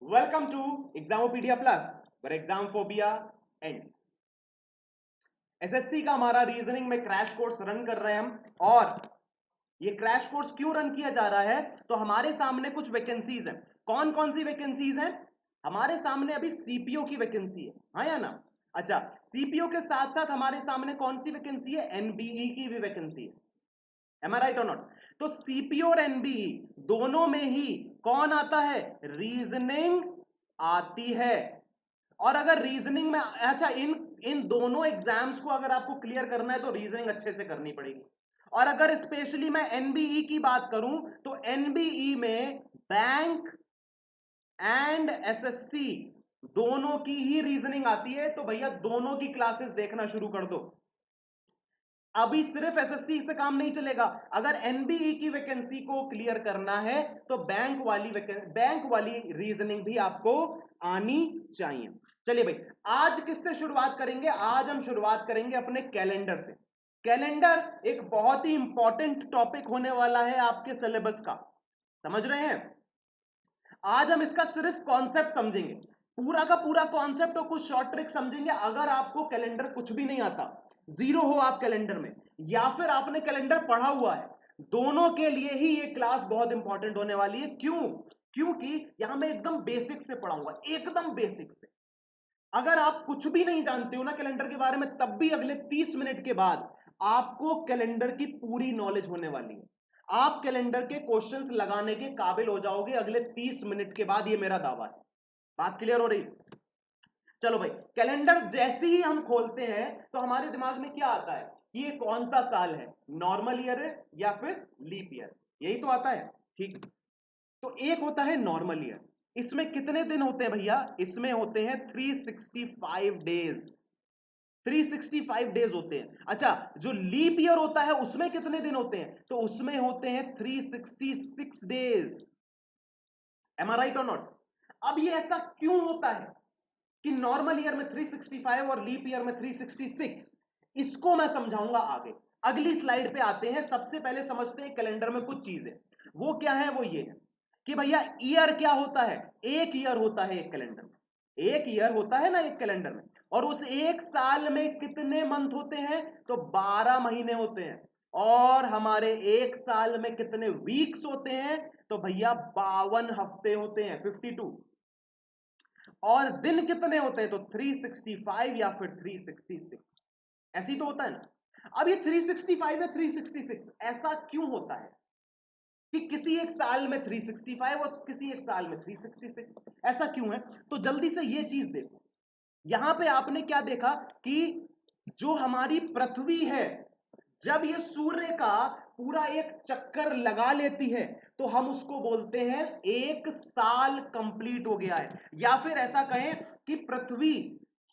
Welcome to Examopedia Plus, where exam phobia ends. SSC का हमारा reasoning में crash course run कर रहे हैं हम। और ये क्रैश कोर्स क्यों रन किया जा रहा है? तो हमारे सामने कुछ वैकेंसीज हैं। कौन कौन सी वैकेंसीज हैं? हमारे सामने अभी सीपीओ की वैकेंसी है, हाँ या ना? अच्छा, सीपीओ के साथ साथ हमारे सामने कौन सी वैकेंसी है? एनबीई की भी वैकेंसी है। एम आई राइट और नॉट? तो सीपीओ और एनबीई दोनों में ही कौन आता है? रीजनिंग आती है। और अगर रीजनिंग में, अच्छा, इन इन दोनों एग्जाम्स को अगर आपको क्लियर करना है तो रीजनिंग अच्छे से करनी पड़ेगी। और अगर स्पेशली मैं एनबीई की बात करूं तो एनबीई में बैंक एंड एसएससी दोनों की ही रीजनिंग आती है। तो भैया दोनों की क्लासेस देखना शुरू कर दो। अभी सिर्फ एसएससी से काम नहीं चलेगा। अगर एनबीई की वैकेंसी को क्लियर करना है तो बैंक वाली रीजनिंग भी आपको आनी चाहिए। चलिए भाई, आज किससे शुरुआत करेंगे? आज हम शुरुआत करेंगे अपने कैलेंडर से। कैलेंडर एक बहुत ही इंपॉर्टेंट टॉपिक होने वाला है आपके सिलेबस का, समझ रहे हैं? आज हम इसका सिर्फ कॉन्सेप्ट समझेंगे, पूरा का पूरा कॉन्सेप्ट और कुछ शॉर्ट ट्रिक समझेंगे। अगर आपको कैलेंडर कुछ भी नहीं आता, जीरो हो आप कैलेंडर में, या फिर आपने कैलेंडर पढ़ा हुआ है, दोनों के लिए ही ये क्लास बहुत इंपॉर्टेंट होने वाली है। क्यों? क्योंकि यहां मैं एकदम बेसिक से पढ़ाऊंगा, एकदम बेसिक से। अगर आप कुछ भी नहीं जानते हो ना कैलेंडर के बारे में, तब भी अगले 30 मिनट के बाद आपको कैलेंडर की पूरी नॉलेज होने वाली है। आप कैलेंडर के क्वेश्चंस लगाने के काबिल हो जाओगे अगले 30 मिनट के बाद, ये मेरा दावा है। बात क्लियर हो रही? चलो भाई, कैलेंडर जैसे ही हम खोलते हैं तो हमारे दिमाग में क्या आता है कि ये कौन सा साल है, नॉर्मल ईयर है या फिर लीप ईयर? यही तो आता है, ठीक? तो एक होता है नॉर्मल ईयर। इसमें कितने दिन होते हैं भैया? इसमें होते हैं 365 डेज। 365 डेज होते हैं। अच्छा, जो लीप ईयर होता है उसमें कितने दिन होते हैं? तो उसमें होते हैं 366 डेज। एम आई राइट और नॉट? अब ये ऐसा क्यों होता है कि नॉर्मल ईयर में 365 और लीप ईयर में 366? इसको मैं समझाऊंगा आगे। अगली स्लाइड पे आते हैं। सबसे पहले समझते हैं कैलेंडर में कुछ चीजें। वो क्या है? वो ये है कि भैया ईयर क्या होता है? एक ईयर होता है एक कैलेंडर में। एक ईयर होता है ना एक कैलेंडर में। और उस एक साल में कितने मंथ होते हैं? तो 12 महीने होते हैं। और हमारे एक साल में कितने वीक्स होते हैं? तो भैया 52 हफ्ते होते हैं, 52। और दिन कितने होते हैं? तो 365 या फिर 366। ऐसी तो होता है ना। अब ये 365 या 366 ऐसा क्यों होता है कि किसी एक साल में 365 और किसी एक साल में 366? ऐसा क्यों है? तो जल्दी से ये चीज देखो। यहां पे आपने क्या देखा कि जो हमारी पृथ्वी है, जब ये सूर्य का पूरा एक चक्कर लगा लेती है तो हम उसको बोलते हैं एक साल कंप्लीट हो गया है। या फिर ऐसा कहें कि पृथ्वी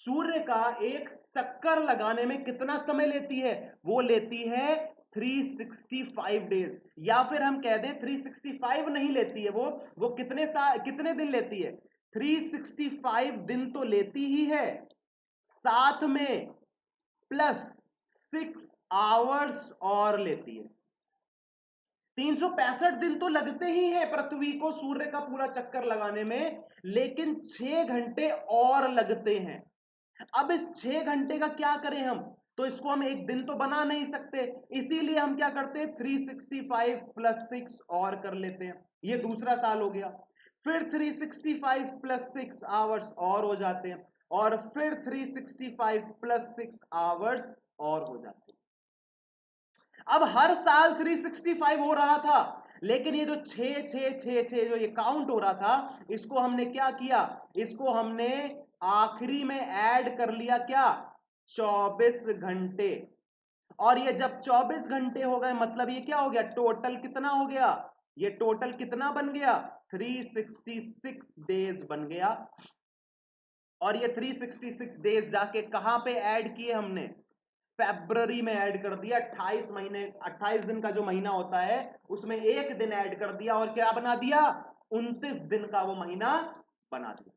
सूर्य का एक चक्कर लगाने में कितना समय लेती है? वो लेती है 365 डेज। या फिर हम कह दें 365 नहीं लेती है, वो कितने दिन लेती है? 365 दिन तो लेती ही है, साथ में प्लस 6 आवर्स और लेती है। 365 दिन तो लगते ही हैं पृथ्वी को सूर्य का पूरा चक्कर लगाने में, लेकिन 6 घंटे और लगते हैं। अब इस 6 घंटे का क्या करें हम? तो इसको हम एक दिन तो बना नहीं सकते, इसीलिए हम क्या करते हैं? 365 प्लस 6 और कर लेते हैं। ये दूसरा साल हो गया। फिर 365 प्लस 6 आवर्स और हो जाते हैं। और फिर 365 प्लस 6 आवर्स और हो जाते हैं। अब हर साल 365 हो रहा था, लेकिन ये जो 6 जो ये काउंट हो रहा था, इसको हमने क्या किया? इसको हमने आखिरी में ऐड कर लिया, क्या? 24 घंटे। और ये जब 24 घंटे हो गए, मतलब ये क्या हो गया? टोटल कितना हो गया? ये टोटल कितना बन गया? 366 डेज बन गया। और ये 366 डेज जाके कहां पे ऐड किए हमने? फेब्रवरी में ऐड कर दिया। 28 दिन का जो महीना होता है उसमें एक दिन ऐड कर दिया और क्या बना दिया? 29 दिन का वो महीना बना दिया।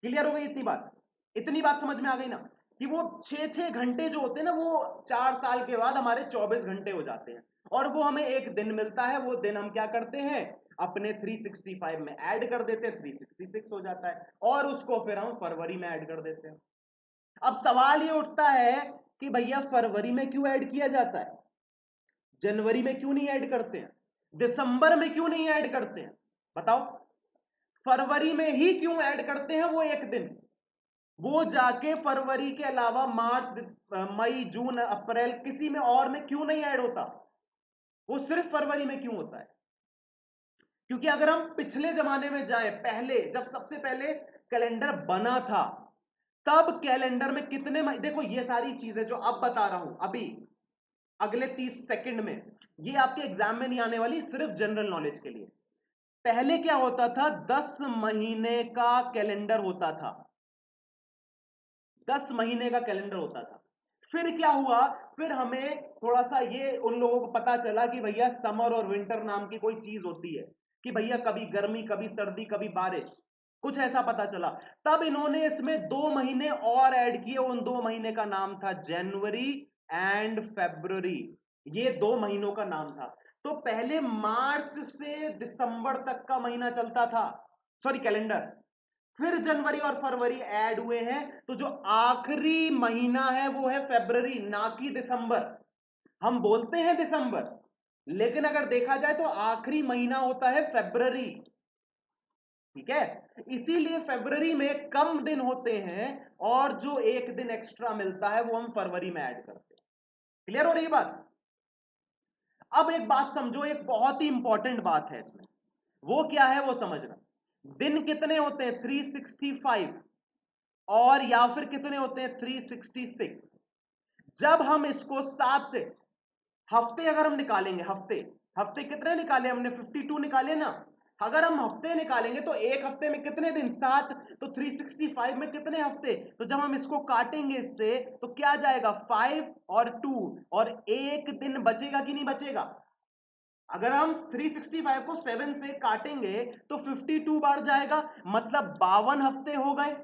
क्लियर हो गई इतनी बात? इतनी बात समझ में आ गई ना कि वो 6 घंटे जो होते हैं ना, वो 4 साल के बाद हमारे 24 घंटे हो जाते हैं। और वो हमें एक दिन मिलता है, वो दिन हम क्या करते हैं? अपने 365 में ऐड कर देते हैं, 366 हो जाता है, और उसको फिर हम फरवरी में ऐड कर देते हैं। अब सवाल ये उठता है कि भैया फरवरी में क्यों ऐड किया जाता है, जनवरी में क्यों नहीं ऐड करते हैं, दिसंबर में क्यों नहीं ऐड करते हैं, बताओ। फरवरी में ही क्यों ऐड करते हैं वो एक दिन, वो जाके फरवरी के अलावा मार्च, मई, जून, अप्रैल किसी में और में क्यों नहीं ऐड होता, वो सिर्फ फरवरी में क्यों होता है? क्योंकि अगर हम पिछले जमाने में जाएं, पहले जब सबसे पहले कैलेंडर बना था, तब कैलेंडर में कितने देखो ये सारी चीजें जो अब बता रहा हूं अभी अगले 30 सेकंड में, ये आपके एग्जाम में नहीं आने वाली, सिर्फ जनरल नॉलेज के लिए। पहले क्या होता था, 10 महीने का कैलेंडर होता था, 10 महीने का कैलेंडर होता था। फिर क्या हुआ, फिर हमें थोड़ा सा ये उन लोगों को पता चला कि भैया समर और विंटर नाम की कोई चीज होती है, कि भैया कभी गर्मी, कभी सर्दी, कभी बारिश, कुछ ऐसा पता चला। तब इन्होंने इसमें 2 महीने और ऐड किए, उन 2 महीने का नाम था जनवरी एंड फरवरी, ये 2 महीनों का नाम था। तो पहले मार्च से दिसंबर तक का महीना चलता था, सॉरी कैलेंडर, फिर जनवरी और फरवरी ऐड हुए हैं, तो जो आखिरी महीना है वो है फरवरी, ना कि दिसंबर। हम बोलते हैं दिसंबर, लेकिन अगर देखा जाए तो आखिरी महीना होता है फरवरी, ठीक है। इसीलिए फरवरी में कम दिन होते हैं, और जो एक दिन एक्स्ट्रा मिलता है वो हम फरवरी में ऐड करते हैं। क्लियर हो रही बात? अब एक बात समझो, एक बहुत ही इंपॉर्टेंट बात है इसमें, वो क्या है वो समझना। दिन कितने होते हैं, 365, और या फिर कितने होते हैं, 366। जब हम इसको 7 से, हफ्ते अगर हम निकालेंगे, हफ्ते हफ्ते कितने निकाले हमने, 52 निकाले ना। अगर हम हफ्ते निकालेंगे तो एक हफ्ते में कितने दिन, 7, तो 365 में कितने हफ्ते, तो जब हम इसको काटेंगे इससे तो क्या जाएगा, 5 और 2, और एक दिन बचेगा कि नहीं बचेगा। अगर हम 365 को 7 से काटेंगे तो 52 बार जाएगा, मतलब 52 हफ्ते हो गए,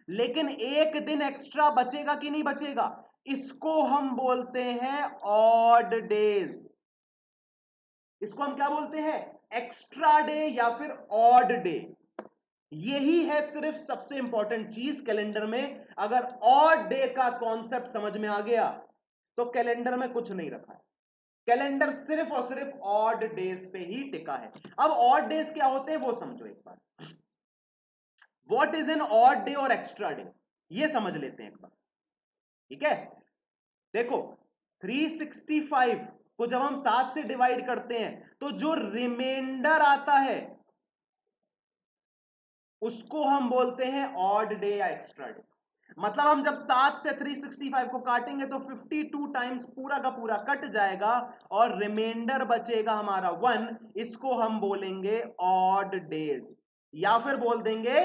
लेकिन एक दिन एक्स्ट्रा बचेगा कि नहीं बचेगा, इसको हम बोलते हैं ऑड डेज। इसको हम क्या बोलते हैं, एक्स्ट्रा डे या फिर ऑड डे। यही है सिर्फ सबसे इंपॉर्टेंट चीज कैलेंडर में। अगर ऑड डे का कॉन्सेप्ट समझ में आ गया तो कैलेंडर में कुछ नहीं रखा है, कैलेंडर सिर्फ और सिर्फ ऑड डेज पे ही टिका है। अब ऑड डेज क्या होते हैं वो समझो एक बार, what is an odd day और एक्स्ट्रा डे, ये समझ लेते हैं एक बार, ठीक है। देखो 365 को जब हम 7 से डिवाइड करते हैं तो जो रिमाइंडर आता है उसको हम बोलते हैं ऑड डे या एक्स्ट्रा डे। मतलब हम जब 7 से 365 को काटेंगे तो 52 टाइम्स पूरा का पूरा कट जाएगा, और रिमाइंडर बचेगा हमारा 1, इसको हम बोलेंगे ऑड डेज, या फिर बोल देंगे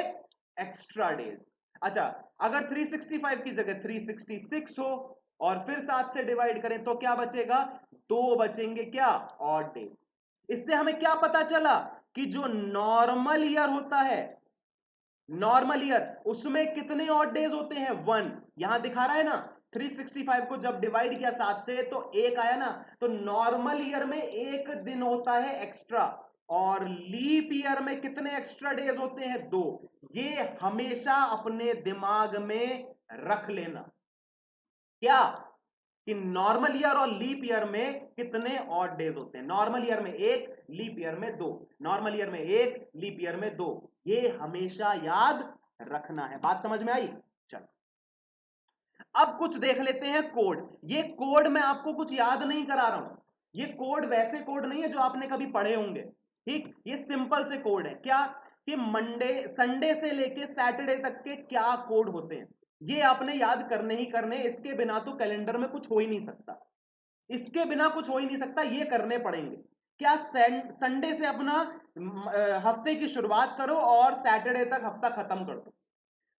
एक्स्ट्रा डेज। अच्छा, अगर 365 की जगह 366 हो और फिर 7 से डिवाइड करें तो क्या बचेगा, 2 बचेंगे, क्या, ऑड डेज। इससे हमें क्या पता चला कि जो नॉर्मल ईयर होता है, नॉर्मल ईयर, उसमें कितने ऑड डेज होते हैं, 1। यहां दिखा रहा है ना, 365 को जब डिवाइड किया 7 से तो 1 आया ना, तो नॉर्मल ईयर में एक दिन होता है एक्स्ट्रा, और लीप ईयर में कितने एक्स्ट्रा डेज होते हैं, 2। ये हमेशा अपने दिमाग में रख लेना, क्या, कि नॉर्मल ईयर और लीप ईयर में कितने ऑड डेज होते हैं। नॉर्मल ईयर में 1, लीप ईयर में 2, नॉर्मल ईयर में 1, लीप ईयर में 2, ये हमेशा याद रखना है। बात समझ में आई? चलो अब कुछ देख लेते हैं कोड। ये कोड मैं आपको कुछ याद नहीं करा रहा हूं, ये कोड वैसे कोड नहीं है जो आपने कभी पढ़े होंगे, ठीक। ये सिंपल से कोड है, क्या, कि मंडे, संडे से लेके सैटरडे तक के क्या कोड होते हैं, ये आपने याद करने ही करने, इसके बिना तो कैलेंडर में कुछ हो ही नहीं सकता, इसके बिना कुछ हो ही नहीं सकता, ये करने पड़ेंगे। क्या, संडे से अपना हफ्ते की शुरुआत करो और सैटरडे तक हफ्ता खत्म कर दो,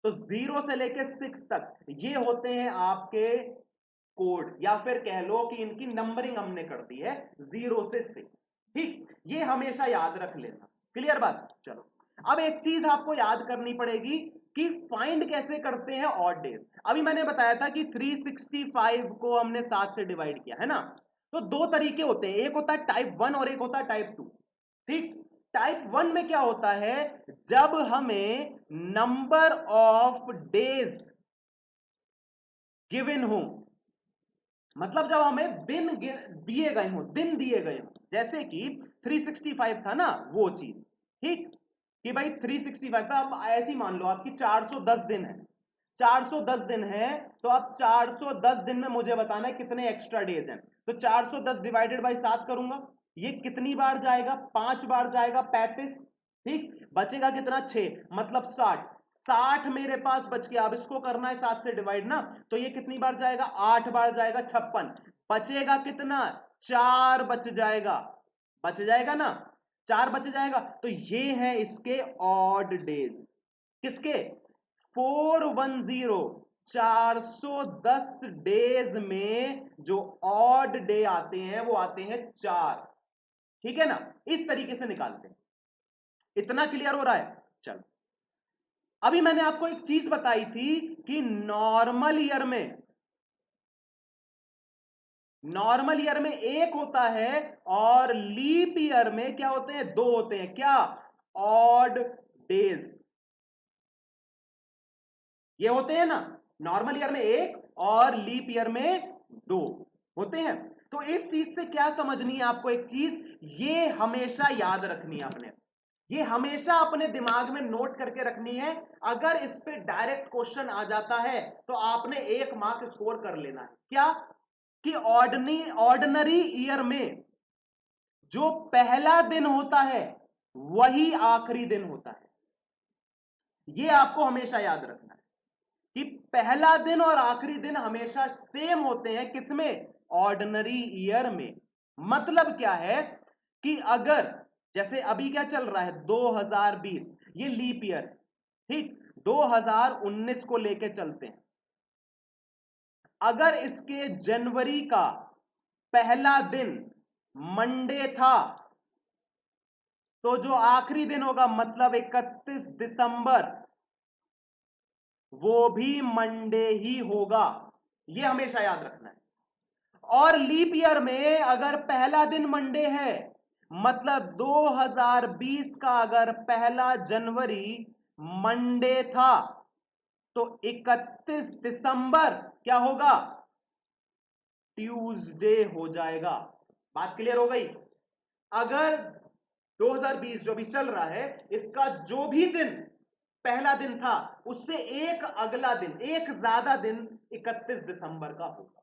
तो 0 से लेके 6 तक ये होते हैं आपके कोड, या फिर कह लो कि इनकी नंबरिंग हमने कर दी है 0 से 6, ठीक। ये हमेशा याद रख लेना, क्लियर बात। चलो अब एक चीज आपको याद करनी पड़ेगी कि फाइंड कैसे करते हैं ऑड डेज। अभी मैंने बताया था कि 365 को हमने 7 से डिवाइड किया है ना, तो 2 तरीके होते हैं, एक होता है टाइप 1 और एक होता है टाइप 2, ठीक। टाइप 1 में क्या होता है, जब हमें नंबर ऑफ डेज गिवन हो, मतलब जब हमें दिन दिए गए हो, दिन दिए गए हो, जैसे कि 365 था ना वो चीज, ठीक, कि भाई 365 था, अब ऐसी मान लो आपकी 410 दिन है, 410 दिन है, तो अब 410 दिन में मुझे बताना है कितने एक्स्ट्रा डेज हैं, तो 410 डिवाइडेड बाई 7 करूंगा, ये कितनी बार जाएगा, 5 बार जाएगा, 35, ठीक, बचेगा कितना, 6, मतलब 60, 60 मेरे पास बच गया। अब इसको करना है 7 से डिवाइड ना, तो ये कितनी बार जाएगा, 8 बार जाएगा, 56, बचेगा कितना, 4 बच जाएगा, बच जाएगा ना, 4 बच जाएगा। तो ये है इसके ऑड डेज, किसके, 410, 410 डेज में जो ऑड डे आते हैं वो आते हैं 4, ठीक है ना, इस तरीके से निकालते हैं। इतना क्लियर हो रहा है? चलो, अभी मैंने आपको एक चीज बताई थी कि नॉर्मल ईयर में एक होता है, और लीप ईयर में क्या होते हैं, 2 होते हैं, क्या, ऑड डेज, ये होते हैं ना, नॉर्मल ईयर में 1 और लीप ईयर में 2 होते हैं। तो इस चीज से क्या समझनी है आपको, एक चीज ये हमेशा याद रखनी है आपने, ये हमेशा अपने दिमाग में नोट करके रखनी है, अगर इस पे डायरेक्ट क्वेश्चन आ जाता है तो आपने 1 मार्क स्कोर कर लेना है। क्या, कि ऑर्डिनरी ईयर में जो पहला दिन होता है वही आखिरी दिन होता है, ये आपको हमेशा याद रखना है कि पहला दिन और आखिरी दिन हमेशा सेम होते हैं, किसमें, ऑर्डिनरी ईयर में। मतलब क्या है कि अगर जैसे अभी क्या चल रहा है 2020, ये लीप ईयर, ठीक, 2019 को लेके चलते हैं, अगर इसके जनवरी का पहला दिन मंडे था, तो जो आखिरी दिन होगा मतलब 31 दिसंबर, वो भी मंडे ही होगा, ये हमेशा याद रखना है। और लीप ईयर में अगर पहला दिन मंडे है, मतलब 2020 का अगर पहला जनवरी मंडे था, तो 31 दिसंबर क्या होगा, ट्यूसडे हो जाएगा। बात क्लियर हो गई? अगर 2020 जो भी चल रहा है, इसका जो भी दिन पहला दिन था, उससे एक अगला दिन, एक ज्यादा दिन 31 दिसंबर का होगा।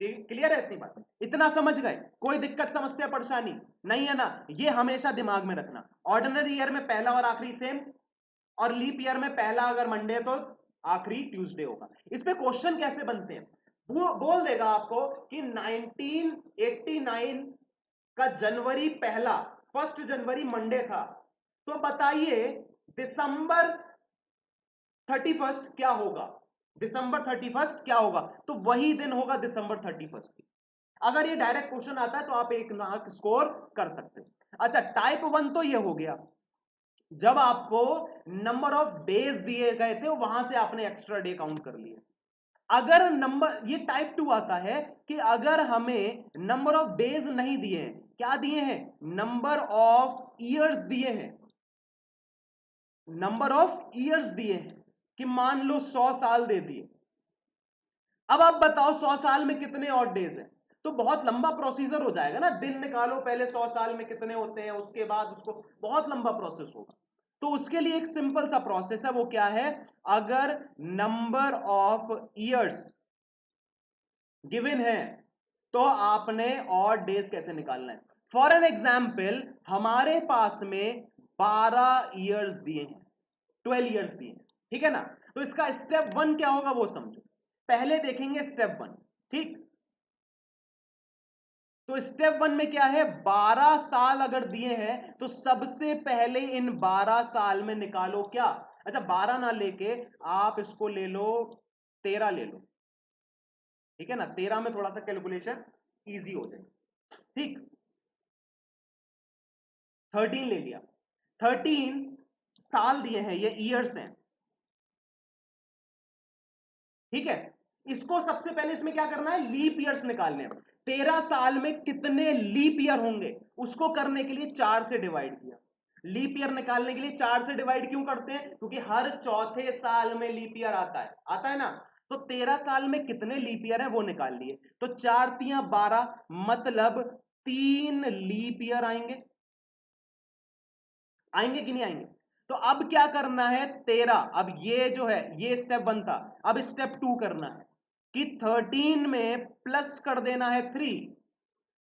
क्लियर है इतनी बात? इतना समझ गए? कोई दिक्कत समस्या परेशानी नहीं है ना? ये हमेशा दिमाग में रखना, ऑर्डिनरी ईयर में पहला और आखिरी सेम, और लीप ईयर में पहला अगर मंडे है तो आखिरी ट्यूसडे होगा। इस पे क्वेश्चन कैसे बनते हैं, वो बोल देगा आपको कि 1989 का जनवरी पहला, 1 जनवरी मंडे था, तो बताइए दिसंबर 31 क्या होगा, दिसंबर 31 क्या होगा, तो वही दिन होगा दिसंबर 31 की। अगर ये डायरेक्ट क्वेश्चन आता है तो आप 1 मार्क स्कोर कर सकते हो। अच्छा, टाइप 1 तो ये हो गया, जब आपको नंबर ऑफ डेज दिए गए थे वहां से आपने एक्स्ट्रा डे काउंट कर लिए। अगर नंबर, ये टाइप 2 आता है कि अगर हमें नंबर ऑफ डेज नहीं दिए हैं, क्या दिए हैं, नंबर ऑफ ईयर्स दिए हैं, नंबर ऑफ ईयर्स दिए हैं, कि मान लो 100 साल दे दिए। अब आप बताओ 100 साल में कितने और डेज हैं, तो बहुत लंबा प्रोसीजर हो जाएगा ना, दिन निकालो पहले 100 साल में कितने होते हैं, उसके बाद उसको, बहुत लंबा प्रोसेस होगा। तो उसके लिए एक सिंपल सा प्रोसेस है, वो क्या है, अगर नंबर ऑफ ईयर्स गिवन है तो आपने और डेज कैसे निकालना है। फॉर एन एग्जाम्पल, हमारे पास में 12 ईयर्स दिए हैं, 12 ईयर्स दिए हैं, ठीक है ना, तो इसका स्टेप 1 क्या होगा वो समझो। पहले देखेंगे स्टेप 1, ठीक, तो स्टेप 1 में क्या है, 12 साल अगर दिए हैं तो सबसे पहले इन 12 साल में निकालो क्या, अच्छा 12 ना लेके आप इसको ले लो, 13 ले लो, ठीक है ना, 13 में थोड़ा सा कैलकुलेशन इजी हो जाए, ठीक, 13 ले लिया, 13 साल दिए हैं, ये ईयर्स हैं, ठीक है। इसको सबसे पहले इसमें क्या करना है, लीप ईयर्स निकालने हैं। 13 साल में कितने लीप ईयर होंगे, उसको करने के लिए 4 से डिवाइड किया। लीप ईयर निकालने के लिए 4 से डिवाइड क्यों करते हैं? क्योंकि हर चौथे साल में लीप ईयर आता है ना। तो 13 साल में कितने लीप ईयर है वो निकाल लिए, तो 4 तियां 12, मतलब 3 लीप ईयर आएंगे कि नहीं आएंगे? तो अब क्या करना है, 13, अब ये जो है ये स्टेप 1 था, अब स्टेप 2 करना है कि 13 में प्लस कर देना है 3,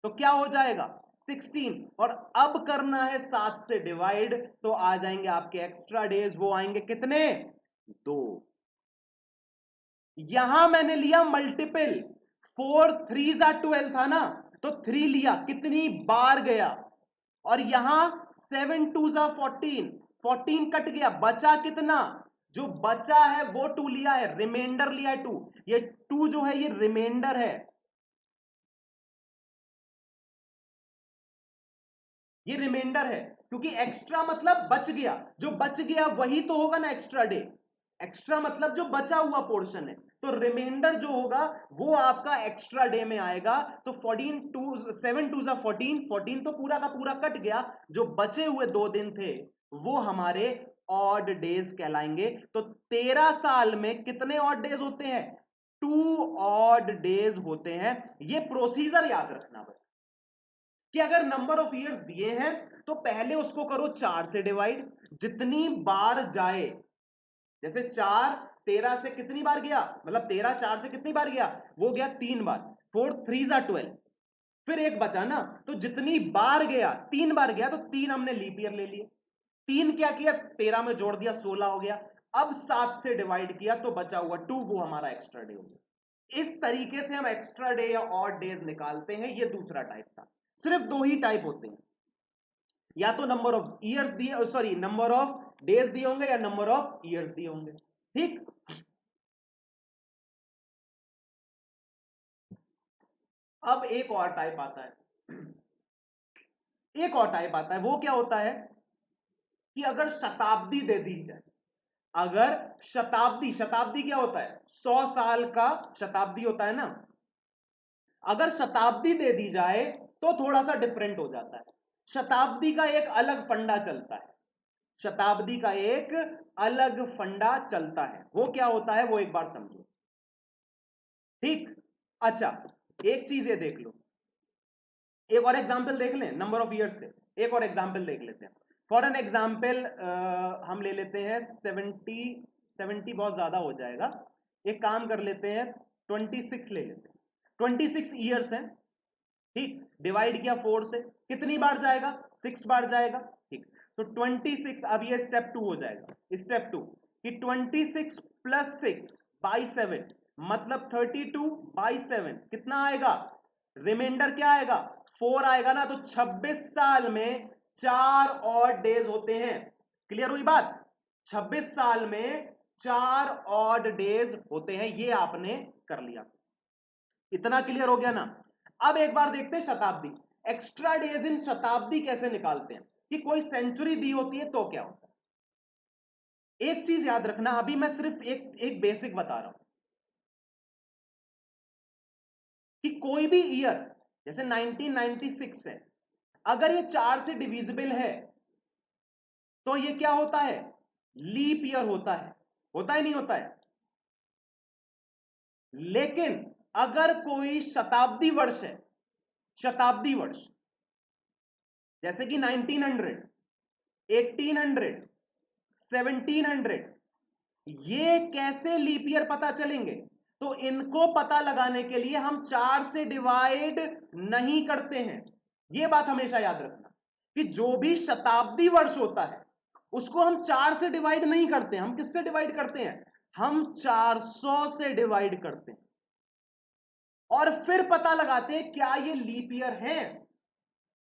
तो क्या हो जाएगा 16, और अब करना है 7 से डिवाइड, तो आ जाएंगे आपके एक्स्ट्रा डेज, वो आएंगे कितने, 2। यहां मैंने लिया मल्टीपल, 4 3 12 था ना, तो 3 लिया, कितनी बार गया, और यहां 7 2 14, 14 कट गया, बचा कितना, जो बचा है वो 2 लिया है, रिमाइंडर लिया है 2, ये 2 जो है ये रिमाइंडर है, ये रिमाइंडर है, क्योंकि एक्स्ट्रा मतलब बच गया, जो बच गया वही तो होगा ना एक्स्ट्रा डे, एक्स्ट्रा मतलब जो बचा हुआ पोर्शन है, तो रिमाइंडर जो होगा वो आपका एक्स्ट्रा डे में आएगा, तो 14 2 7 2 14, 14 तो पूरा का पूरा कट गया, जो बचे हुए 2 दिन थे वो हमारे ऑड डेज कहलाएंगे। तो 13 साल में कितने ऑड डेज होते हैं, 2 ऑड डेज होते हैं। ये प्रोसीजर याद रखना बस, कि अगर नंबर ऑफ ईयर्स दिए हैं तो पहले उसको करो 4 से डिवाइड, जितनी बार जाए, जैसे 4 13 से कितनी बार गया, मतलब 13 4 से कितनी बार गया, वो गया 3 बार, 4 3 12, फिर एक बचा ना, तो जितनी बार गया 3 बार गया, तो 3 हमने लीप ईयर ले लिए, 3 क्या किया 13 में जोड़ दिया 16 हो गया, अब 7 से डिवाइड किया तो बचा हुआ 2, वो हमारा एक्स्ट्रा डे हो गया। इस तरीके से हम एक्स्ट्रा डे या ऑड डेज निकालते हैं, ये दूसरा टाइप था। सिर्फ 2 ही टाइप होते हैं, या तो नंबर ऑफ ईयर्स दिए, सॉरी नंबर ऑफ डेज दिए होंगे, या नंबर ऑफ ईयर्स दिए होंगे, ठीक। अब एक और टाइप आता है, एक और टाइप आता है, वो क्या होता है कि अगर शताब्दी दे दी जाए, अगर शताब्दी, शताब्दी क्या होता है, 100 साल का शताब्दी होता है ना, अगर शताब्दी दे दी जाए तो थोड़ा सा डिफरेंट हो जाता है। शताब्दी का एक अलग फंडा चलता है, शताब्दी का एक अलग फंडा चलता है, वो क्या होता है वो एक बार समझो, ठीक। अच्छा, एक चीज ये देख लो, एक और एग्जाम्पल देख लें नंबर ऑफ ईयर्स से, एक और एग्जाम्पल देख लेते हैं। फॉर एन एग्जाम्पल हम ले लेते हैं 70, 70 बहुत ज्यादा हो जाएगा, एक काम कर लेते हैं 26 ले लेते हैं, 26 ईयर्स हैं, ठीक, डिवाइड किया 4 से, कितनी बार जाएगा, 6 बार जाएगा, ठीक। तो 26, अब ये स्टेप 2 हो जाएगा, स्टेप 2 कि 26 प्लस 6 बाई 7, मतलब 32 बाई 7 कितना आएगा, रिमाइंडर क्या आएगा, 4 आएगा ना, तो 26 साल में 4 और डेज होते हैं, क्लियर हुई बात, 26 साल में 4 ऑड डेज होते हैं, ये आपने कर लिया, इतना क्लियर हो गया ना। अब एक बार देखते हैं शताब्दी, एक्स्ट्रा डेज इन शताब्दी कैसे निकालते हैं, कि कोई सेंचुरी दी होती है तो क्या होता है। एक चीज याद रखना, अभी मैं सिर्फ एक एक बेसिक बता रहा हूं, कि कोई भी ईयर जैसे 1996 है, अगर ये 4 से डिविजिबल है तो ये क्या होता है, लीप ईयर होता है नहीं होता है। लेकिन अगर कोई शताब्दी वर्ष है, शताब्दी वर्ष जैसे कि 1900, 1800, 1700, ये कैसे लीप ईयर पता चलेंगे, तो इनको पता लगाने के लिए हम 4 से डिवाइड नहीं करते हैं, ये बात हमेशा याद रखना, कि जो भी शताब्दी वर्ष होता है उसको हम 4 से डिवाइड नहीं करते हैं, हम किससे डिवाइड करते हैं, हम 400 से डिवाइड करते हैं, और फिर पता लगाते हैं क्या ये लीप ईयर है,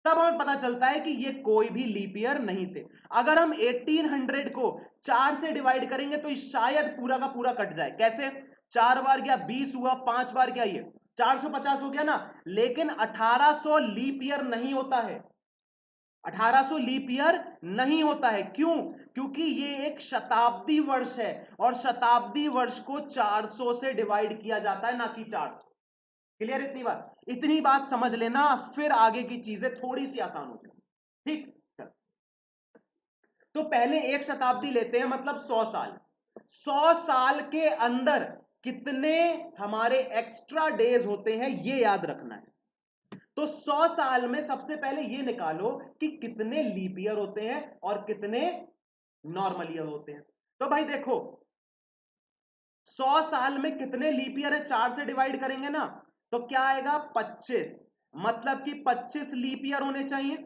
तब हमें पता चलता है कि ये कोई भी लीप ईयर नहीं थे। अगर हम 1800 को 4 से डिवाइड करेंगे तो शायद पूरा का पूरा कट जाए, कैसे, 4 बार गया 20 हुआ, 5 बार गया ये 450 हो गया ना, लेकिन 1800 लीप ईयर नहीं होता है, 1800 लीप ईयर नहीं होता है, क्यों, क्योंकि ये एक शताब्दी वर्ष है, और शताब्दी वर्ष को 400 से डिवाइड किया जाता है, ना कि 400। क्लियर, इतनी बात समझ लेना, फिर आगे की चीजें थोड़ी सी आसान हो जाएगी, ठीक। तो पहले एक शताब्दी लेते हैं, मतलब 100 साल। 100 साल के अंदर कितने हमारे एक्स्ट्रा डेज होते हैं ये याद रखना है। तो 100 साल में सबसे पहले ये निकालो कि कितने लीप ईयर होते हैं और कितने नॉर्मल ईयर होते हैं। तो भाई देखो 100 साल में कितने लीप ईयर है, 4 से डिवाइड करेंगे ना, तो क्या आएगा 25। मतलब कि 25 लीप ईयर होने चाहिए,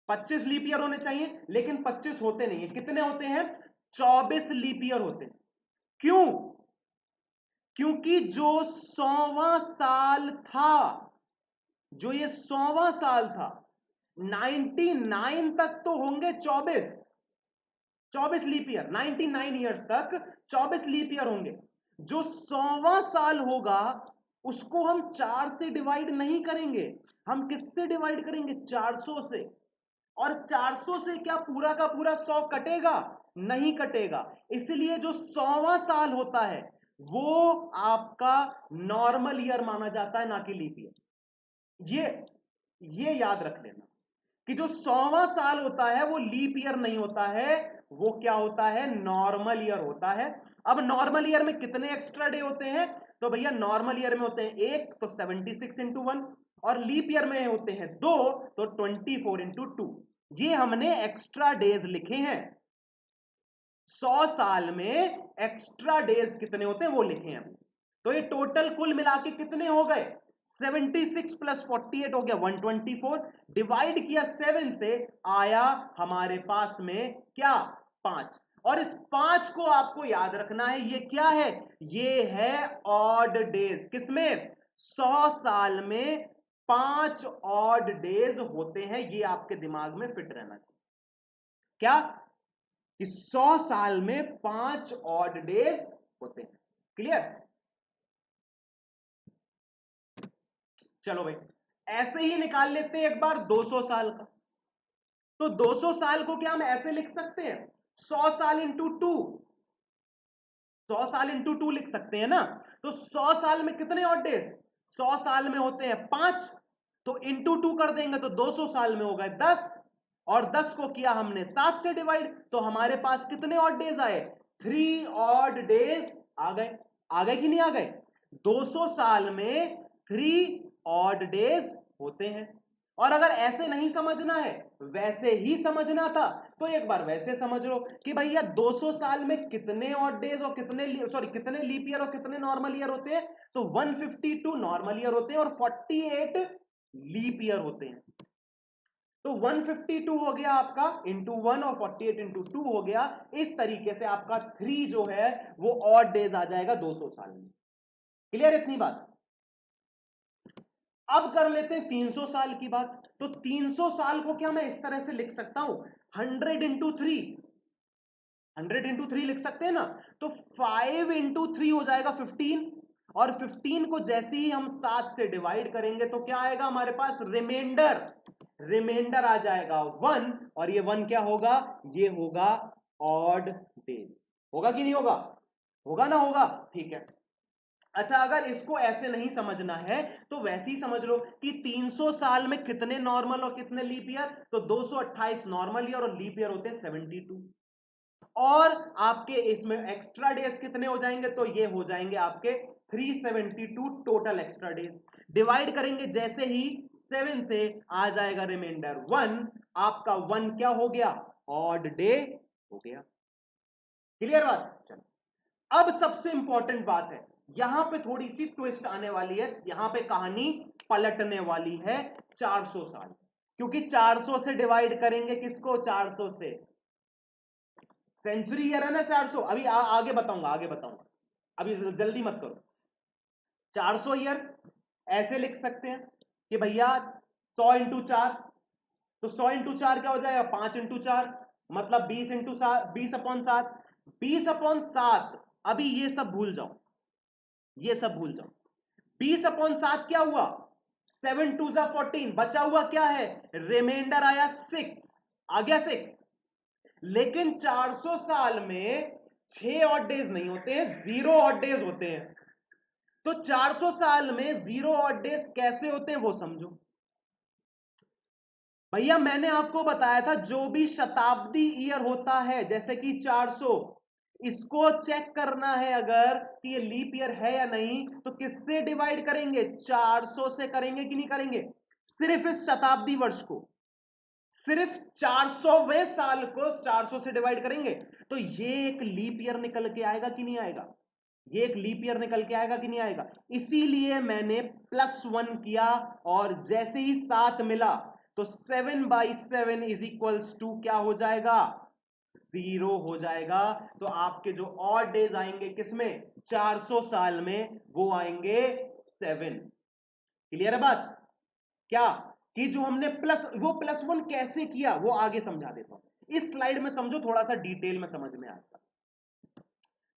25 लीप ईयर होने चाहिए, लेकिन 25 होते नहीं है। कितने होते हैं, 24 लीप ईयर होते हैं। क्यों? क्योंकि जो 100वां साल था, जो ये 100वां साल था, 99 तक तो होंगे 24 लीप ईयर, 99 ईयर्स तक 24 लीप ईयर होंगे। जो 100वां साल होगा उसको हम 4 से डिवाइड नहीं करेंगे, हम किससे डिवाइड करेंगे, 400 से। और 400 से क्या पूरा का पूरा 100 कटेगा, नहीं कटेगा। इसलिए जो 100वां साल होता है वो आपका नॉर्मल ईयर माना जाता है, ना कि लीप ईयर। ये याद रख लेना कि जो 100वां साल होता है वो लीप ईयर नहीं होता है, वो क्या होता है, नॉर्मल ईयर होता है। अब नॉर्मल ईयर में कितने एक्स्ट्रा डे होते हैं, तो भैया नॉर्मल ईयर में होते हैं एक, तो 76 इंटू 1, और लीप ईयर में होते हैं दो, तो 24 इंटू 2। ये हमने एक्स्ट्रा डेज लिखे हैं। 100 साल में एक्स्ट्रा डेज कितने होते हैं वो लिखे हैं। तो ये टोटल कुल मिला के कितने हो गए, 76 प्लस 48 हो गया 124। डिवाइड किया 7 से, आया हमारे पास में क्या, 5। और इस 5 को आपको याद रखना है, ये क्या है, ये है ऑड डेज। किसमें, 100 साल में 5 ऑड डेज होते हैं। ये आपके दिमाग में फिट रहना चाहिए, क्या, कि 100 साल में 5 ऑड डेज होते हैं। क्लियर? चलो भाई ऐसे ही निकाल लेते हैं एक बार 200 साल का। तो 200 साल को क्या हम ऐसे लिख सकते हैं, 100 साल इंटू 2, 100 साल इंटू 2 लिख सकते हैं ना। तो 100 साल में कितने ऑड डेज, 100 साल में होते हैं 5, तो इंटू 2 कर देंगे तो 200 साल में हो गए 10, और 10 को किया हमने 7 से डिवाइड, तो हमारे पास कितने ऑड डेज आए, 3 ऑड डेज आ गए। आ गए कि नहीं आ गए, 200 साल में 3 ऑड डेज होते हैं। और अगर ऐसे नहीं समझना है, वैसे ही समझना था, तो एक बार वैसे समझ लो कि भैया 200 साल में कितने ऑड डेज और कितने लीप ईयर और कितने नॉर्मल ईयर होते हैं, तो 152 नॉर्मल ईयर होते हैं और 48 लीप ईयर होते हैं। तो 152 हो गया आपका इंटू 1 और 48 इंटू 2 हो गया। इस तरीके से आपका 3 जो है वो ऑड डेज आ जाएगा 200 साल में। क्लियर इतनी बात? अब कर लेते हैं 300 साल की बात। तो 300 साल को क्या मैं इस तरह से लिख सकता हूं, 100 इंटू 3, 100 इंटू 3 लिख सकते हैं ना। तो 5 इंटू 3 हो जाएगा 15, और 15 को जैसे ही हम 7 से डिवाइड करेंगे तो क्या आएगा हमारे पास, रिमाइंडर। रिमाइंडर आ जाएगा 1, और ये 1 क्या होगा, ये होगा ऑड डेज। होगा कि नहीं होगा, होगा ना, होगा, ठीक है। अच्छा अगर इसको ऐसे नहीं समझना है तो वैसे ही समझ लो कि 300 साल में कितने नॉर्मल और कितने लीप ईयर, तो 228 नॉर्मल ईयर और लीप ईयर होते हैं 72। और आपके इसमें एक्स्ट्रा डेज कितने हो जाएंगे, तो ये हो जाएंगे आपके 372 टोटल एक्स्ट्रा डेज। डिवाइड करेंगे जैसे ही 7 से, आ जाएगा रिमाइंडर 1। आपका 1 क्या हो गया, ऑड डे हो गया। क्लियर बात? चलो अब सबसे इंपॉर्टेंट बात है, यहां पे थोड़ी सी ट्विस्ट आने वाली है, यहां पे कहानी पलटने वाली है। 400 साल, क्योंकि 400 से डिवाइड करेंगे किसको, 400 से, सेंचुरी ईयर है ना 400। अभी आगे बताऊंगा, आगे बताऊंगा, अभी जल्दी मत करो। 400 ईयर ऐसे लिख सकते हैं कि भैया 100 इंटू 4, तो 100 इंटू 4 क्या हो जाएगा, 5 इंटू 4, मतलब 20 इंटू 7, 20/7, 20/7। अभी ये सब भूल जाओ, ये सब भूल जाओ। 20/7 क्या हुआ, 7 2 14, बचा हुआ क्या है, रिमाइंडर आया 6, आ गया 6। लेकिन 400 साल में 6 ऑड डेज नहीं होते हैं, 0 ऑड डेज होते हैं। तो 400 साल में 0 ऑड डेज कैसे होते हैं वो समझो। भैया मैंने आपको बताया था जो भी शताब्दी ईयर होता है जैसे कि 400, इसको चेक करना है अगर कि ये लीप ईयर है या नहीं तो किससे डिवाइड करेंगे, 400 से करेंगे कि नहीं करेंगे। सिर्फ इस शताब्दी वर्ष को, सिर्फ 400वें साल को 400 से डिवाइड करेंगे तो ये एक लीप ईयर निकल के आएगा कि नहीं आएगा, ये एक लीप ईयर निकल के आएगा कि नहीं आएगा। इसीलिए मैंने +1 किया और जैसे ही 7 मिला तो 7/7 इज इक्वल्स टू क्या हो जाएगा, 0 हो जाएगा। तो आपके जो और डेज आएंगे किसमें, 400 साल में, वो आएंगे 7। क्लियर है बात क्या, कि जो हमने +1 कैसे किया वो आगे समझा देता हूं, इस स्लाइड में समझो, थोड़ा सा डिटेल में समझ में आता।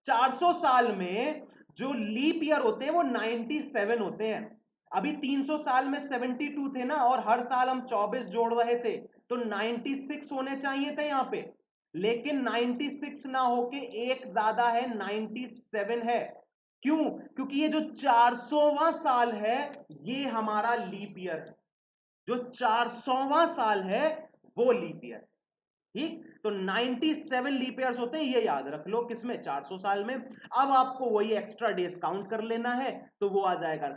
400 साल में जो लीप ईयर होते हैं वो 97 होते हैं। अभी 300 साल में 72 थे ना, और हर साल हम 24 जोड़ रहे थे तो 96 होने चाहिए थे यहां पे, लेकिन 96 ना होके एक ज्यादा है, 97 है। क्यों, क्योंकि ये जो 400वां साल है ये हमारा लीप ईयर है, जो 400वां साल है वो लीप ईयर। ठीक, तो 97 लीप ईयर्स होते हैं, ये याद रख लो किसमें, 400 साल में। अब आपको वही एक्स्ट्रा डेज काउंट कर लेना है तो वो आ जाएगा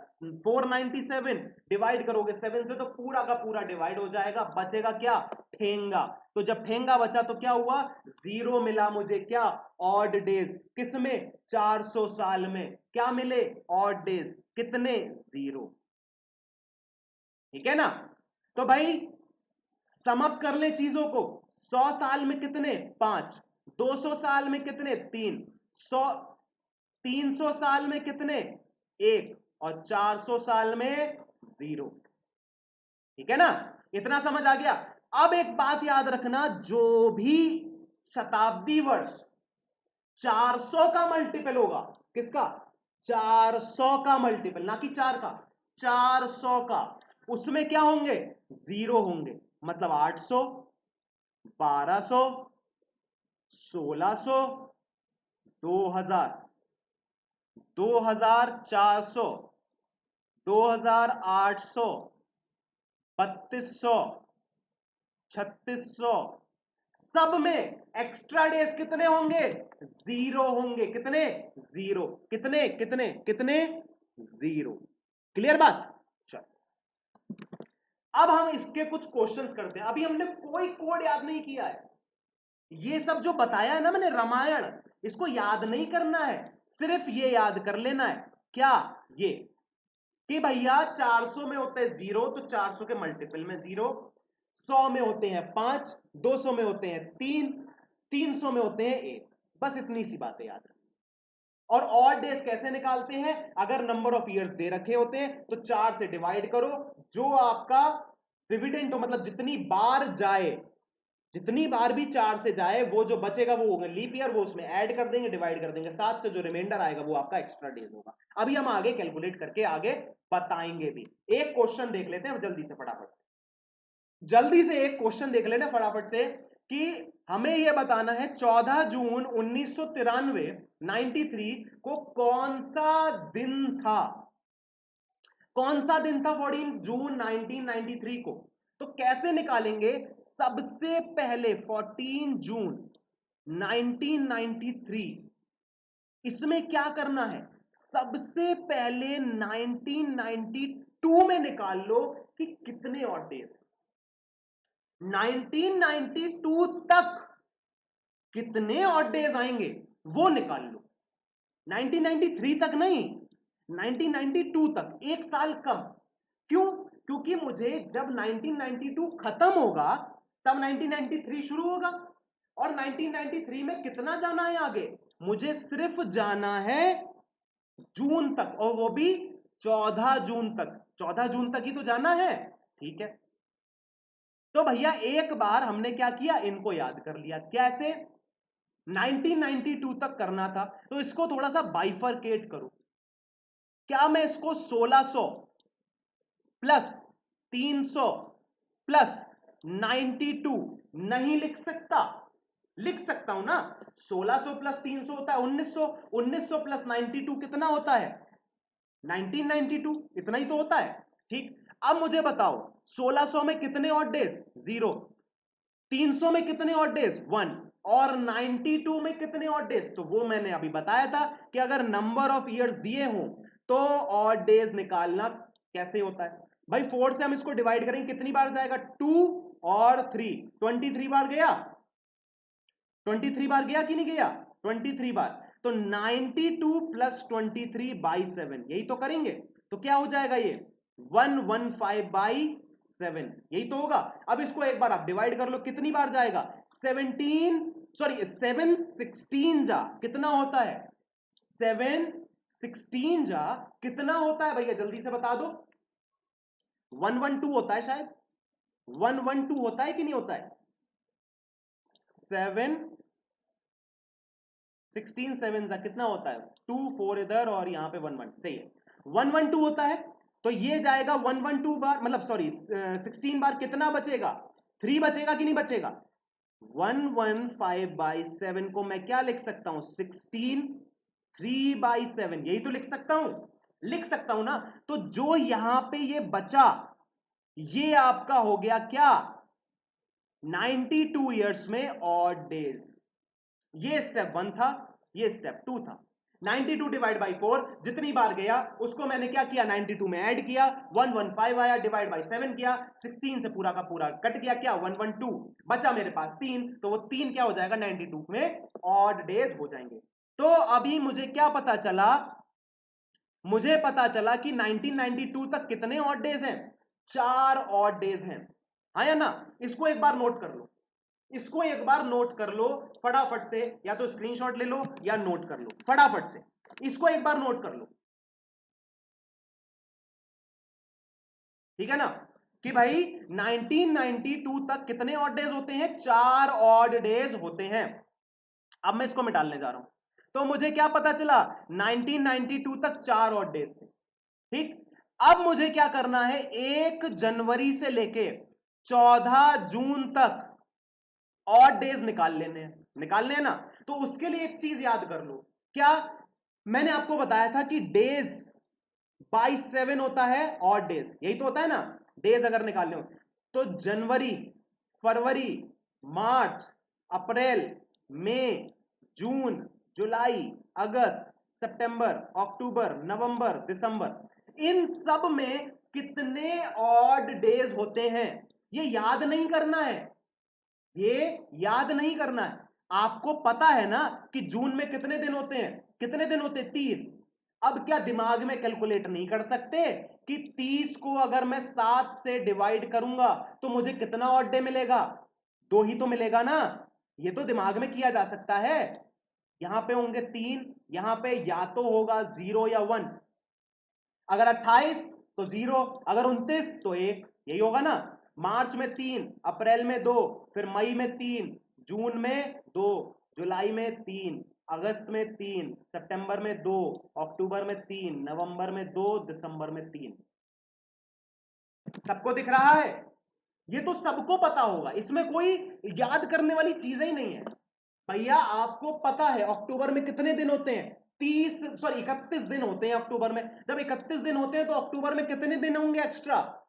497, डिवाइड करोगे 7 से तो पूरा का पूरा डिवाइड हो जाएगा, बचेगा क्या, ठेंगा। तो जब ठेंगा बचा तो क्या हुआ, 0 मिला मुझे, क्या, ऑड डेज, किसमें, 400 साल में क्या मिले, ऑड डेज, कितने, 0। ठीक है ना। तो भाई समअप कर ले चीजों को, 100 साल में कितने, 5, 200 साल में कितने, 3, 100, 300 साल में कितने, 1, और 400 साल में 0। ठीक है ना, इतना समझ आ गया। अब एक बात याद रखना, जो भी शताब्दी वर्ष 400 का मल्टीपल होगा, किसका, 400 का मल्टीपल, ना कि 4 का, 400 का, उसमें क्या होंगे, 0 होंगे। मतलब 800, 1200, 1600, 2000, 2400, 2800, 3200, 3600, सब में एक्स्ट्रा डेज कितने होंगे, 0 होंगे। कितने, 0, कितने कितने कितने, 0। क्लियर बात। चलो अब हम इसके कुछ क्वेश्चंस करते हैं। अभी हमने कोई कोड याद नहीं किया है, ये सब जो बताया है ना मैंने रामायण, इसको याद नहीं करना है, सिर्फ ये याद कर लेना है, क्या, ये कि भैया 400 में होते हैं 0 तो 400 के मल्टीपल में 0, 100 में होते हैं 5, 200 में होते हैं 3, 300 में होते हैं 1। बस इतनी सी बातें याद रखें। और ऑड डेज कैसे निकालते हैं, अगर नंबर ऑफ ईयर्स दे रखे होते हैं तो 4 से डिवाइड करो, जो आपका डिविडेंड हो, मतलब जितनी बार जाए, जितनी बार भी 4 से जाए वो जो बचेगा वो होगा लीप ईयर, वो उसमें ऐड कर देंगे, डिवाइड कर देंगे 7 से, जो रिमाइंडर आएगा वो आपका एक्स्ट्रा डेज होगा। अभी हम आगे कैलकुलेट करके आगे बताएंगे भी। एक क्वेश्चन देख लेते हैं जल्दी से, फटाफट से, जल्दी से एक क्वेश्चन देख लेना फटाफट से, कि हमें यह बताना है 14 जून 1993 93 को कौन सा दिन था, कौन सा दिन था 14 जून 1993 को। तो कैसे निकालेंगे, सबसे पहले 14 जून 1993, इसमें क्या करना है, सबसे पहले 1992 में निकाल लो कि कितने ऑड डेज, 1992 तक कितने ऑड डेज आएंगे वो निकाल लो, 1993 तक नहीं, 1992 तक, एक साल कम। क्यों, क्योंकि मुझे जब 1992 खत्म होगा तब 1993 शुरू होगा, और 1993 में कितना जाना है आगे, मुझे सिर्फ जाना है जून तक, और वो भी 14 जून तक, 14 जून तक ही तो जाना है। ठीक है, तो भैया एक बार हमने क्या किया, इनको याद कर लिया, कैसे, 1992 तक करना था तो इसको थोड़ा सा बाइफरकेट करो। क्या मैं इसको 1600 प्लस 300 प्लस 92 नहीं लिख सकता, लिख सकता हूं ना, 1600 प्लस 300 होता है 1900, 1900 प्लस 92 कितना होता है, 1992, इतना ही तो होता है। ठीक, अब मुझे बताओ 1600 में कितने ऑड डेज? 0। 300 में कितने ऑड डेज? 1। और 92 में कितने ऑड डेज? तो वो मैंने अभी बताया था कि अगर नंबर ऑफ ईयर्स दिए हों तो ऑड डेज निकालना कैसे होता है। भाई 4 से हम इसको डिवाइड करेंगे, कितनी बार जाएगा? 2 और 3, 23 बार गया। 23 बार गया कि नहीं गया? 23 बार। तो 92 प्लस 23 बाई 7, यही तो करेंगे। तो क्या हो जाएगा ये? 115 बाई 7, यही तो होगा। अब इसको एक बार आप डिवाइड कर लो, कितनी बार जाएगा? 716 जा कितना होता है? 716 जा कितना होता है भैया? जल्दी से बता दो। 112 होता है शायद। 112 होता है कि नहीं होता है? 7 जा कितना होता है? 2 4 इधर और यहां पे 1 1, सही है। 112 होता है। तो ये जाएगा 112 बार, मतलब सॉरी 16 बार, कितना बचेगा? 3 बचेगा कि नहीं बचेगा? 115 बाई 7 को मैं क्या लिख सकता हूं? 16 3/7, यही तो लिख सकता हूं। लिख सकता हूं ना। तो जो यहां पे ये बचा, ये आपका हो गया क्या? 92 ईयर्स में ऑड डेज। ये स्टेप 1 था, ये स्टेप 2 था। 92 डिवाइड बाई 4, जितनी बार गया उसको मैंने क्या किया? 92 में ऐड किया, 115 आया, डिवाइड बाई 7 किया, 16 से पूरा का पूरा कट गया, क्या? 112 बचा मेरे पास 3, तो वो 3 क्या हो जाएगा? 92 में ऑड डेज हो जाएंगे। तो अभी मुझे क्या पता चला? मुझे पता चला कि 1992 तक कितने ऑड डेज हैं? 4 ऑड डेज हैं, हाँ या ना? इसको एक बार नोट कर लो, इसको एक बार नोट कर लो फटाफट से, या तो स्क्रीनशॉट ले लो या नोट कर लो फटाफट से। इसको एक बार नोट कर लो, ठीक है ना? कि भाई 1992 तक कितने ऑड डेज होते हैं? 4 ऑड डेज होते हैं। अब मैं इसको मिटाने जा रहा हूं। तो मुझे क्या पता चला? 1992 तक 4 ऑड डेज थे, ठीक। अब मुझे क्या करना है? 1 जनवरी से लेके 14 जून तक ऑड डेज निकालने हैं ना। तो उसके लिए एक चीज याद कर लो, क्या? मैंने आपको बताया था कि डेज बाई 7 होता है ऑड डेज, यही तो होता है ना। डेज अगर निकालने हो तो जनवरी, फरवरी, मार्च, अप्रैल, मई, जून, जुलाई, अगस्त, सितंबर, अक्टूबर, नवंबर, दिसंबर, इन सब में कितने ऑड डेज होते हैं, ये याद नहीं करना है। ये याद नहीं करना है। आपको पता है ना कि जून में कितने दिन होते हैं? कितने दिन होते हैं? 30। अब क्या दिमाग में कैलकुलेट नहीं कर सकते कि 30 को अगर मैं 7 से डिवाइड करूंगा तो मुझे कितना ऑड डे मिलेगा? 2 ही तो मिलेगा ना। ये तो दिमाग में किया जा सकता है। यहां पे होंगे 3, यहां पे या तो होगा 0 या 1। अगर 28 तो 0, अगर 29 तो 1, यही होगा ना। मार्च में 3, अप्रैल में 2, फिर मई में 3, जून में 2, जुलाई में 3, अगस्त में 3, सितंबर में 2, अक्टूबर में 3, नवंबर में 2, दिसंबर में 3। सबको दिख रहा है? ये तो सबको पता होगा, इसमें कोई याद करने वाली चीज ही नहीं है। भैया आपको पता है अक्टूबर में कितने दिन होते हैं? 31 दिन होते हैं अक्टूबर में। जब 31 दिन होते हैं तो अक्टूबर में कितने दिन होंगे एक्स्ट्रा?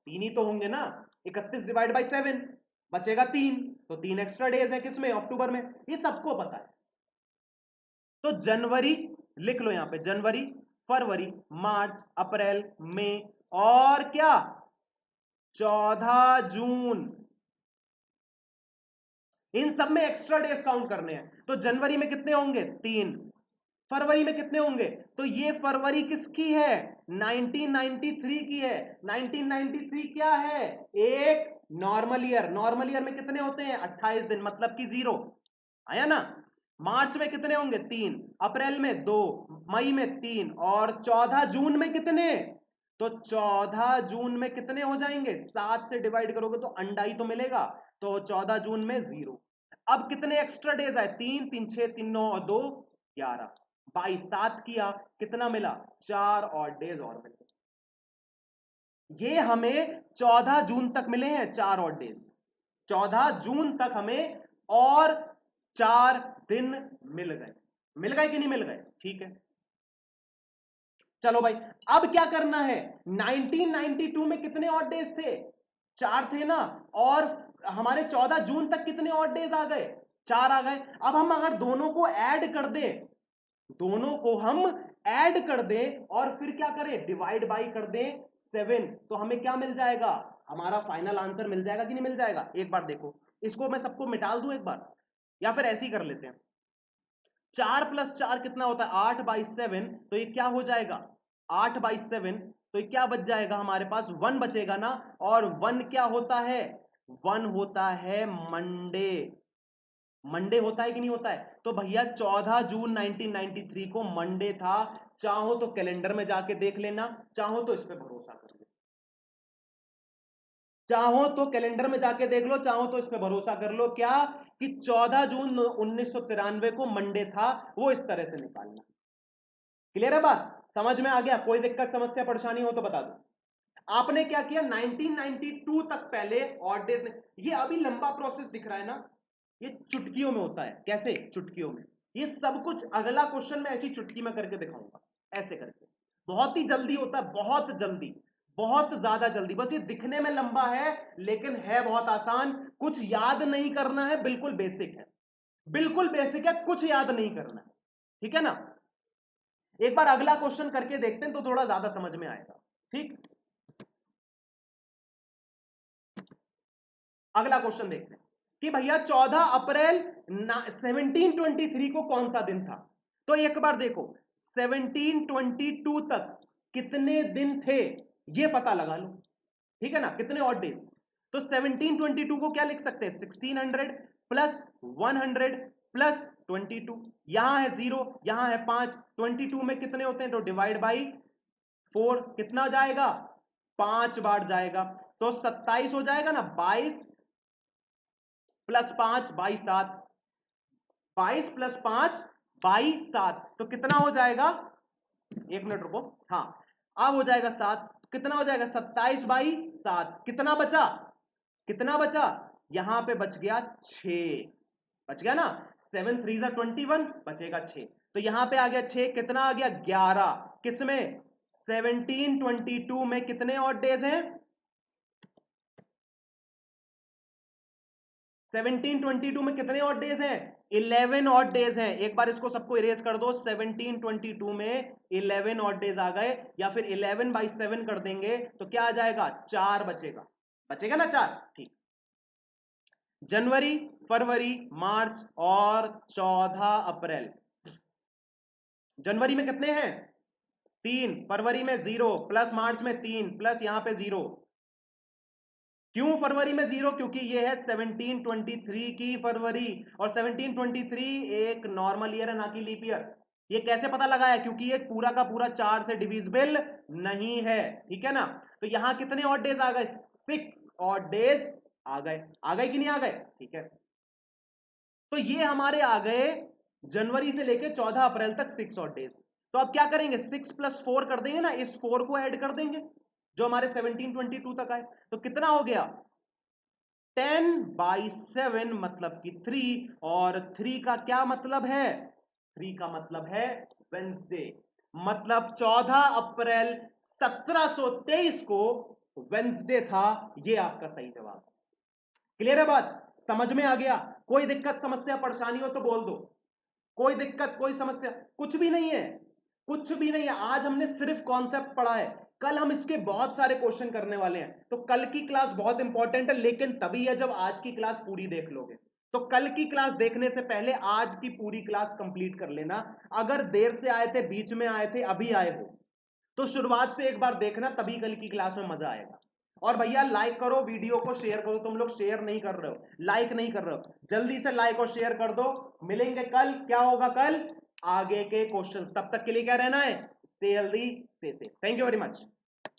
3 ही तो होंगे ना। 31 डिवाइड बाई 7 बचेगा 3, तो 3 एक्स्ट्रा डेज है किसमें? अक्टूबर में। ये सबको पता है। तो जनवरी लिख लो यहां पे, जनवरी, फरवरी, मार्च, अप्रैल, मई और क्या? 14 जून। इन सब में एक्स्ट्रा डेज काउंट करने हैं। तो जनवरी में कितने होंगे? 3। फरवरी में कितने होंगे? तो ये फरवरी किसकी है? 1993 की है। 1993 क्या है? एक नॉर्मल ईयर। नॉर्मल ईयर में कितने होते हैं? 28 दिन, मतलब कि 0, आया ना। मार्च में कितने होंगे? 3, अप्रैल में 2, मई में 3 और 14 जून में कितने? तो 14 जून में कितने हो जाएंगे? 7 से डिवाइड करोगे तो अंडा ही तो मिलेगा, तो 14 जून में 0। अब कितने एक्स्ट्रा डेज आए? 3 3 6 3 9 और 2 11, 22 7 किया, कितना मिला? 4 और डेज और मिले। ये हमें 14 जून तक मिले हैं 4 और डेज। 14 जून तक हमें और 4 दिन मिल गए। मिल गए कि नहीं मिल गए? ठीक है। चलो भाई, अब क्या करना है, 1992 में कितने ऑड डेज थे, 4 थे ना, और हमारे 14 जून तक कितने ऑड डेज आ गए, 4 आ गए। अब हम अगर दोनों को ऐड कर दें, दोनों को हम ऐड कर दें और फिर क्या करें, डिवाइड बाई कर दें 7, तो हमें क्या मिल जाएगा, हमारा फाइनल आंसर मिल जाएगा कि नहीं मिल जाएगा। एक बार देखो, इसको मैं सबको मिटाल दूं एक बार, या फिर ऐसे ही कर लेते हैं। 4 + 4 कितना होता है, 8/7, तो ये क्या हो जाएगा, 8/7, तो ये क्या बच जाएगा हमारे पास, 1 बचेगा ना, और 1 क्या होता है, 1 होता है मंडे, मंडे होता है कि नहीं होता है। तो भैया 14 जून 1993 को मंडे था, चाहो तो कैलेंडर में जाके देख लेना, चाहो तो इस पे भरोसा कर लो, चाहो तो कैलेंडर में जाके देख लो, चाहो तो इस पे भरोसा कर लो, क्या कि 14 जून 1993 को मंडे था, वो इस तरह से निकालना। क्लियर है बात, समझ में आ गया, कोई दिक्कत समस्या परेशानी हो तो बता दो। आपने क्या किया, 1992 तक पहले ऑड डेज ने, ये अभी लंबा प्रोसेस दिख रहा है ना, ये चुटकियों में होता है, कैसे, चुटकियों में, ये सब कुछ अगला क्वेश्चन में ऐसी चुटकी में करके दिखाऊंगा, ऐसे करके, बहुत ही जल्दी होता है, बहुत जल्दी, बहुत ज्यादा जल्दी, बस ये दिखने में लंबा है लेकिन है बहुत आसान, कुछ याद नहीं करना है, बिल्कुल बेसिक है, बिल्कुल बेसिक है, कुछ याद नहीं करना है, ठीक है ना। एक बार अगला क्वेश्चन करके देखते हैं तो थोड़ा ज्यादा समझ में आएगा, ठीक। अगला क्वेश्चन देखते हैं कि भैया 14 अप्रैल 1723 को कौन सा दिन था। तो एक बार देखो 1722 तक कितने दिन थे ये पता लगा लो, ठीक है ना, कितने ऑड डेज। तो 1722 को क्या लिख सकते हैं, 1600 प्लस 100 प्लस 22, यहां है 0 यहां है 5, 22 में कितने होते हैं, तो डिवाइड बाई 4, कितना जाएगा, 5 बार जाएगा, तो 27 हो जाएगा ना, 22 + 5 / 7, 22 + 5 / 7, तो कितना हो जाएगा, एक मिनट रुको, हाँ अब हो जाएगा 7, कितना हो जाएगा, 27/7, कितना बचा, कितना बचा, यहां पे बच गया 6, बच गया ना, 7 3 21, बचेगा 6, तो यहां पे आ गया 6, कितना आ गया 11, किसमें, 1722 में कितने ऑड डेज हैं, 1722 में कितने ऑड डेज हैं, 11 ऑड डेज हैं। एक बार इसको सबको इरेज कर दो, 1722 में 11 ऑड डेज आ गए, या फिर 11/7 कर देंगे तो क्या आ जाएगा, 4 बचेगा, बचेगा ना 4, ठीक। जनवरी, फरवरी, मार्च और 14 अप्रैल, जनवरी में कितने हैं, 3, फरवरी में 0 प्लस मार्च में 3 प्लस यहां पे 0, क्यों फरवरी में 0, क्योंकि ये है 1723 की फरवरी, और 1723 एक नॉर्मल ईयर है ना कि लीप ईयर। ये कैसे पता लगाया, क्योंकि ये पूरा का पूरा 4 से डिविजिबल नहीं है, ठीक है ना। तो यहां कितने ऑड डेज आ गए, 6 ऑड डेज आ गए, आ गए कि नहीं आ गए, ठीक है। तो ये हमारे आ गए जनवरी से लेके 14 अप्रैल तक 6 ऑड डेज। तो अब क्या करेंगे, 6 + 4 कर देंगे ना, इस 4 को ऐड कर देंगे जो हमारे 1722 तक आए, तो कितना हो गया, 10/7 मतलब कि 3, और 3 का क्या मतलब है, 3 का मतलब है वेंसडे, मतलब 14 अप्रैल 1723 को वेंसडे था, ये आपका सही जवाब। क्लियर है बात, समझ में आ गया, कोई दिक्कत समस्या परेशानी हो तो बोल दो, कोई दिक्कत कोई समस्या, कुछ भी नहीं है, कुछ भी नहीं है, आज हमने सिर्फ कॉन्सेप्ट पढ़ा है, कल हम इसके बहुत सारे क्वेश्चन करने वाले हैं, तो कल की क्लास बहुत इंपॉर्टेंट है, लेकिन तभी है जब आज की क्लास पूरी देख लोगे। तो कल की क्लास देखने से पहले आज की पूरी क्लास कंप्लीट कर लेना, अगर देर से आए थे, बीच में आए थे, अभी आए हो, तो शुरुआत से एक बार देखना, तभी कल की क्लास में मजा आएगा। और भैया लाइक करो, वीडियो को शेयर करो, तुम लोग शेयर नहीं कर रहे हो, लाइक नहीं कर रहे हो, जल्दी से लाइक और शेयर कर दो। मिलेंगे कल, क्या होगा कल, आगे के क्वेश्चंस, तब तक के लिए क्या रहना है, stay healthy stay safe, thank you very much.